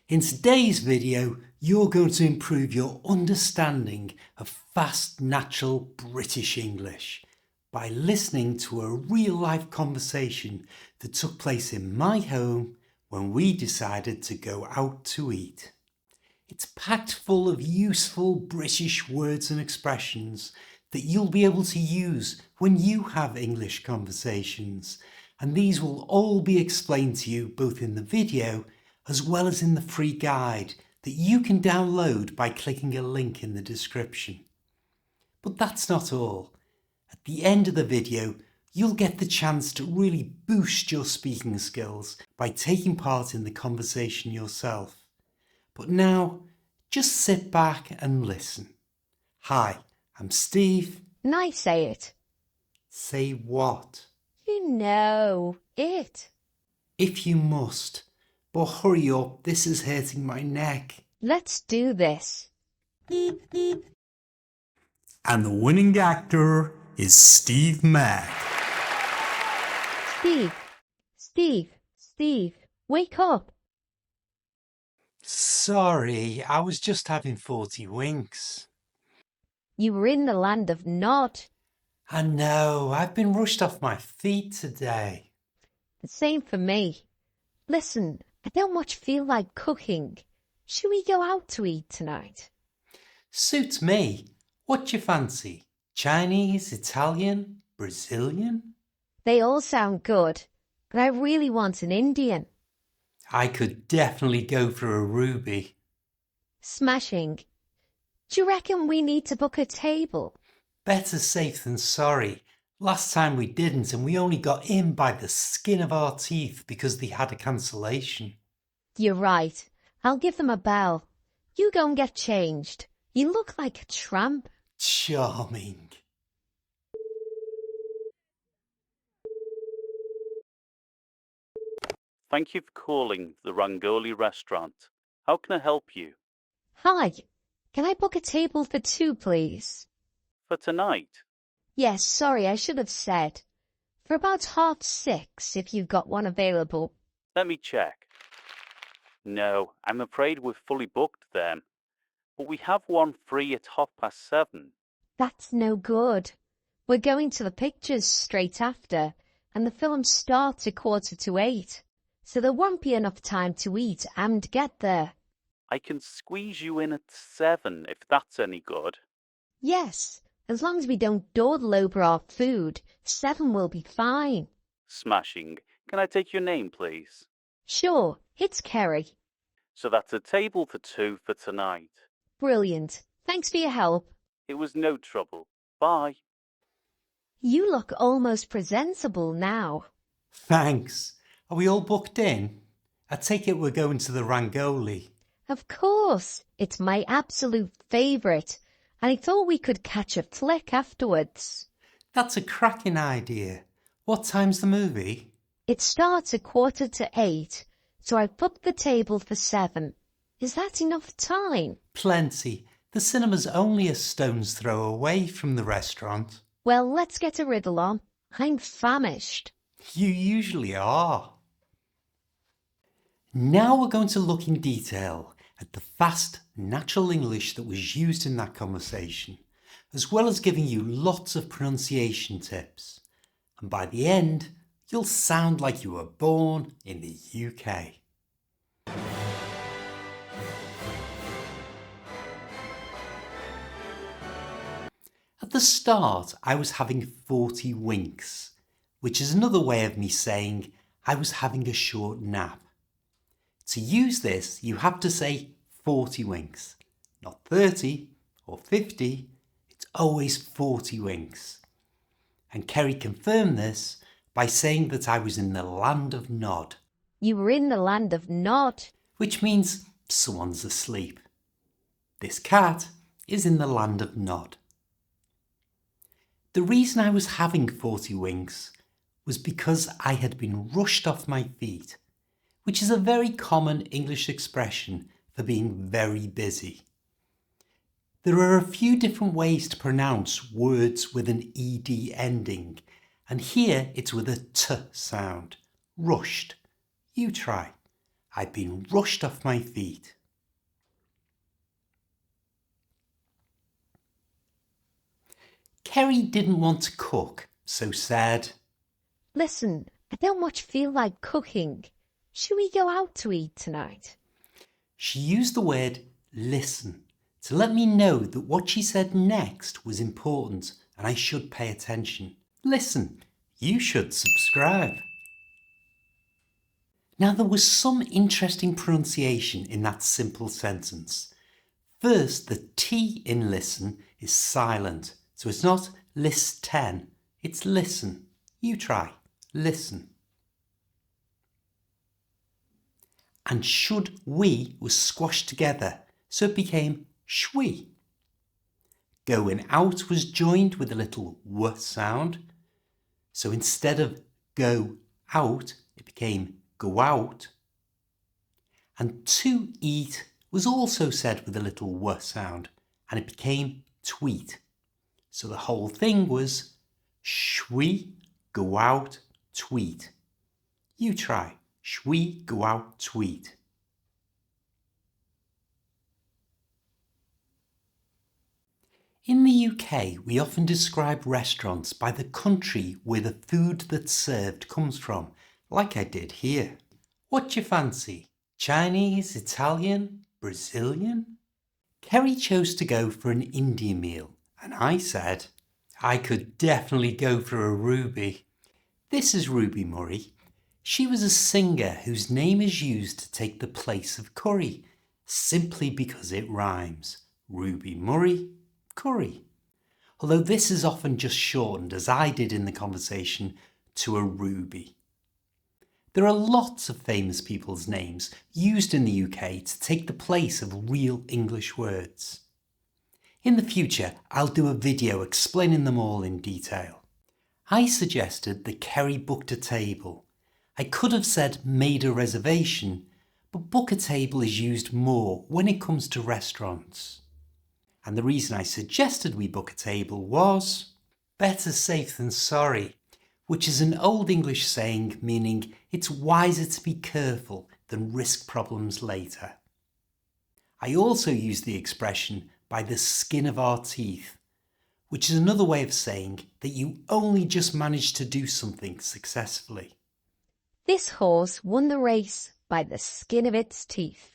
In today's video, you're going to improve your understanding of fast, natural British English by listening to a real-life conversation that took place in my home when we decided to go out to eat. It's packed full of useful British words and expressions that you'll be able to use when you have English conversations, and these will all be explained to you both in the video as well as in the free guide that you can download by clicking a link in the description. But that's not all. At the end of the video, you'll get the chance to really boost your speaking skills by taking part in the conversation yourself. But now, just sit back and listen. Hi, I'm Steve. Nice, say it. Say what? You know, it. If you must. But hurry up, this is hurting my neck. Let's do this. And the winning actor is Steve Mack. Steve, wake up. Sorry, I was just having 40 winks. You were in the land of Nod. I know, I've been rushed off my feet today. The same for me. Listen, I don't much feel like cooking. Should we go out to eat tonight? Suits me. What do you fancy? Chinese, Italian, Brazilian? They all sound good, but I really want an Indian. I could definitely go for a ruby. Smashing. Do you reckon we need to book a table? Better safe than sorry. Last time we didn't, and we only got in by the skin of our teeth because they had a cancellation. You're right. I'll give them a bell. You go and get changed. You look like a tramp. Charming. Thank you for calling the Rangoli restaurant. How can I help you? Hi. Can I book a table for two, please? For tonight? Yes, sorry, I should have said. For about 6:30, if you've got one available. Let me check. No, I'm afraid we're fully booked then. But we have one free at 7:30. That's no good. We're going to the pictures straight after, and the film starts at 7:45. So there won't be enough time to eat and get there. I can squeeze you in at 7 if that's any good. Yes, as long as we don't dawdle over our food, 7 will be fine. Smashing. Can I take your name, please? Sure, it's Kerry. So that's a table for two for tonight. Brilliant. Thanks for your help. It was no trouble. Bye. You look almost presentable now. Thanks. Are we all booked in? I take it we're going to the Rangoli. Of course, it's my absolute favourite, and I thought we could catch a flick afterwards. That's a cracking idea. What time's the movie? It starts at 7:45, so I booked the table for 7. Is that enough time? Plenty. The cinema's only a stone's throw away from the restaurant. Well, let's get a riddle on. I'm famished. You usually are. Now we're going to look in detail at the fast, natural English that was used in that conversation, as well as giving you lots of pronunciation tips. And by the end, you'll sound like you were born in the UK. At the start, I was having 40 winks, which is another way of me saying I was having a short nap. To use this, you have to say 40 winks, not 30 or 50, it's always 40 winks. And Kerry confirmed this by saying that I was in the land of Nod. You were in the land of Nod. Which means someone's asleep. This cat is in the land of Nod. The reason I was having 40 winks was because I had been rushed off my feet, which is a very common English expression for being very busy. There are a few different ways to pronounce words with an ed ending, and here it's with a t sound. Rushed. You try. I'd been rushed off my feet. Kerry didn't want to cook, so said, Listen, I don't much feel like cooking. Should we go out to eat tonight? She used the word listen to let me know that what she said next was important and I should pay attention. Listen, you should subscribe. Now there was some interesting pronunciation in that simple sentence. First, the T in listen is silent, so it's not listen, it's listen. You try, listen. And should we was squashed together, so it became shwe. Going out was joined with a little w sound, so instead of go out, it became go out. And to eat was also said with a little w sound, and it became tweet. So the whole thing was shwe go out tweet. You try. Shwe go out tweet. In the UK, we often describe restaurants by the country where the food that's served comes from, like I did here. What do you fancy? Chinese, Italian, Brazilian? Kerry chose to go for an Indian meal, and I said, I could definitely go for a Ruby. This is Ruby Murray. She was a singer whose name is used to take the place of curry, simply because it rhymes. Ruby Murray, curry. Although this is often just shortened, as I did in the conversation, to a Ruby. There are lots of famous people's names used in the UK to take the place of real English words. In the future, I'll do a video explaining them all in detail. I suggested that Kerry booked a table. I could have said made a reservation, but book a table is used more when it comes to restaurants. And the reason I suggested we book a table was better safe than sorry, which is an old English saying meaning it's wiser to be careful than risk problems later. I also use the expression by the skin of our teeth, which is another way of saying that you only just managed to do something successfully. This horse won the race by the skin of its teeth.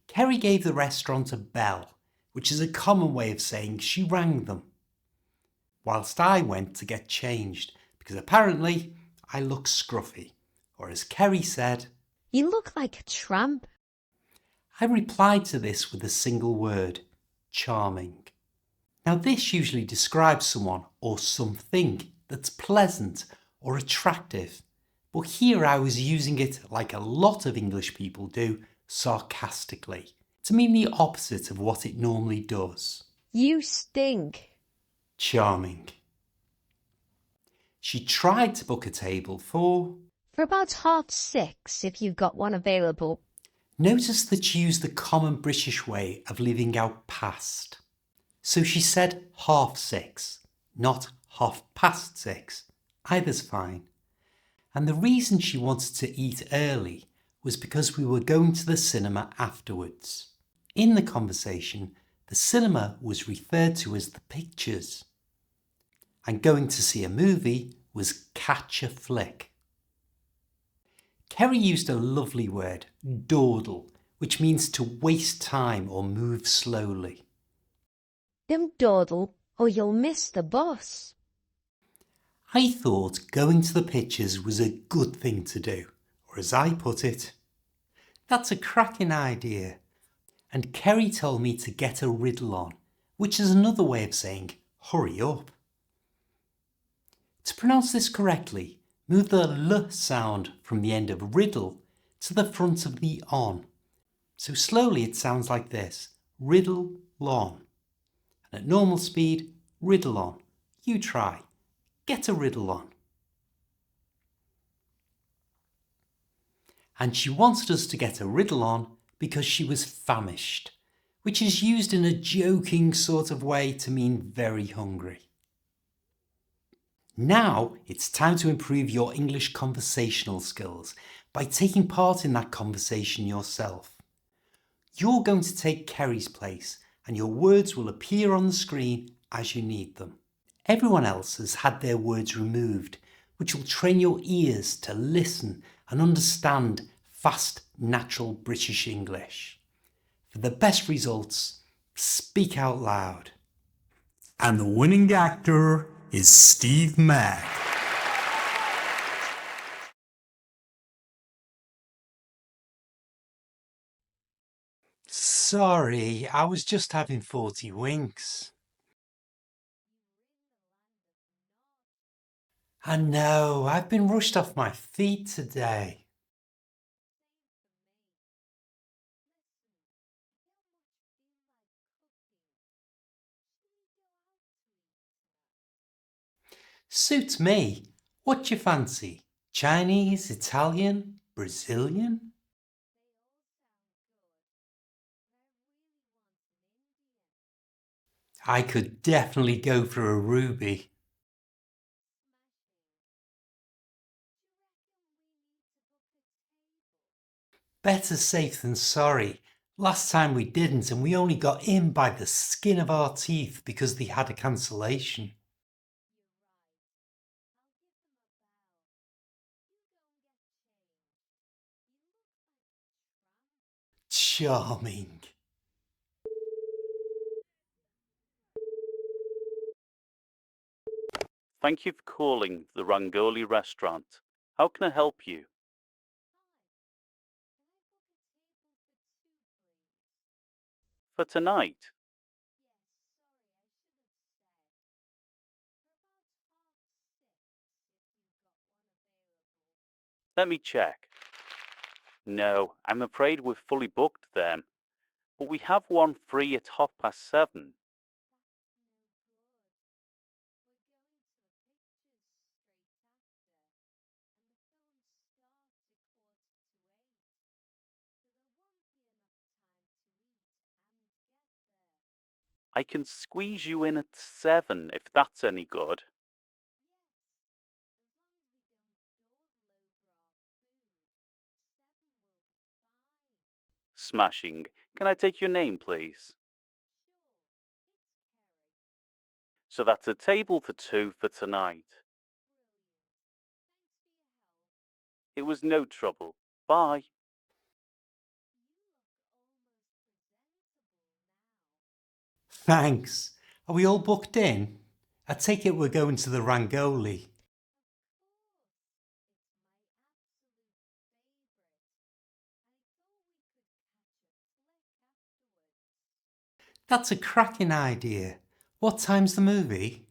Kerry gave the restaurant a bell, which is a common way of saying she rang them, whilst I went to get changed, because apparently I look scruffy, or as Kerry said, You look like a tramp. I replied to this with a single word, charming. Now this usually describes someone or something that's pleasant or attractive. But here I was using it, like a lot of English people do, sarcastically, to mean the opposite of what it normally does. You stink. Charming. She tried to book a table for about 6:30 if you've got one available. Notice that she used the common British way of leaving out past. So she said 6:30, not 6:30. Either's fine. And the reason she wanted to eat early was because we were going to the cinema afterwards. In the conversation, the cinema was referred to as the pictures. And going to see a movie was catch a flick. Kerry used a lovely word, dawdle, which means to waste time or move slowly. Don't dawdle or you'll miss the bus. I thought going to the pictures was a good thing to do, or as I put it, that's a cracking idea. And Kerry told me to get a riddle on, which is another way of saying hurry up. To pronounce this correctly, move the L sound from the end of riddle to the front of the on. So slowly it sounds like this, riddle on. And at normal speed, riddle on. You try. Get a riddle on. And she wanted us to get a riddle on because she was famished, which is used in a joking sort of way to mean very hungry. Now it's time to improve your English conversational skills by taking part in that conversation yourself. You're going to take Kerry's place and your words will appear on the screen as you need them. Everyone else has had their words removed, which will train your ears to listen and understand fast, natural British English. For the best results, speak out loud. And the winning actor is Steve Mack. Sorry, I was just having 40 winks. I know, I've been rushed off my feet today. Suits me. What do you fancy? Chinese, Italian, Brazilian? I could definitely go for a ruby. Better safe than sorry. Last time we didn't and we only got in by the skin of our teeth because they had a cancellation. Charming. Thank you for calling the Rangoli restaurant. How can I help you? For tonight? Let me check. No, I'm afraid we're fully booked then. But we have one free at 7:30. I can squeeze you in at 7 if that's any good. Smashing. Can I take your name, please? So that's a table for 2 for tonight. It was no trouble. Bye. Thanks. Are we all booked in? I take it we're going to the Rangoli. That's a cracking idea. What time's the movie?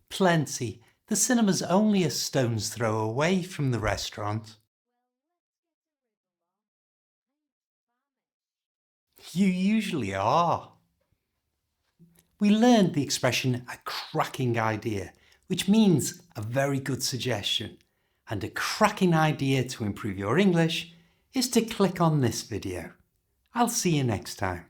Plenty. The cinema's only a stone's throw away from the restaurant. You usually are. We learned the expression a cracking idea, which means a very good suggestion. And a cracking idea to improve your English is to click on this video. I'll see you next time.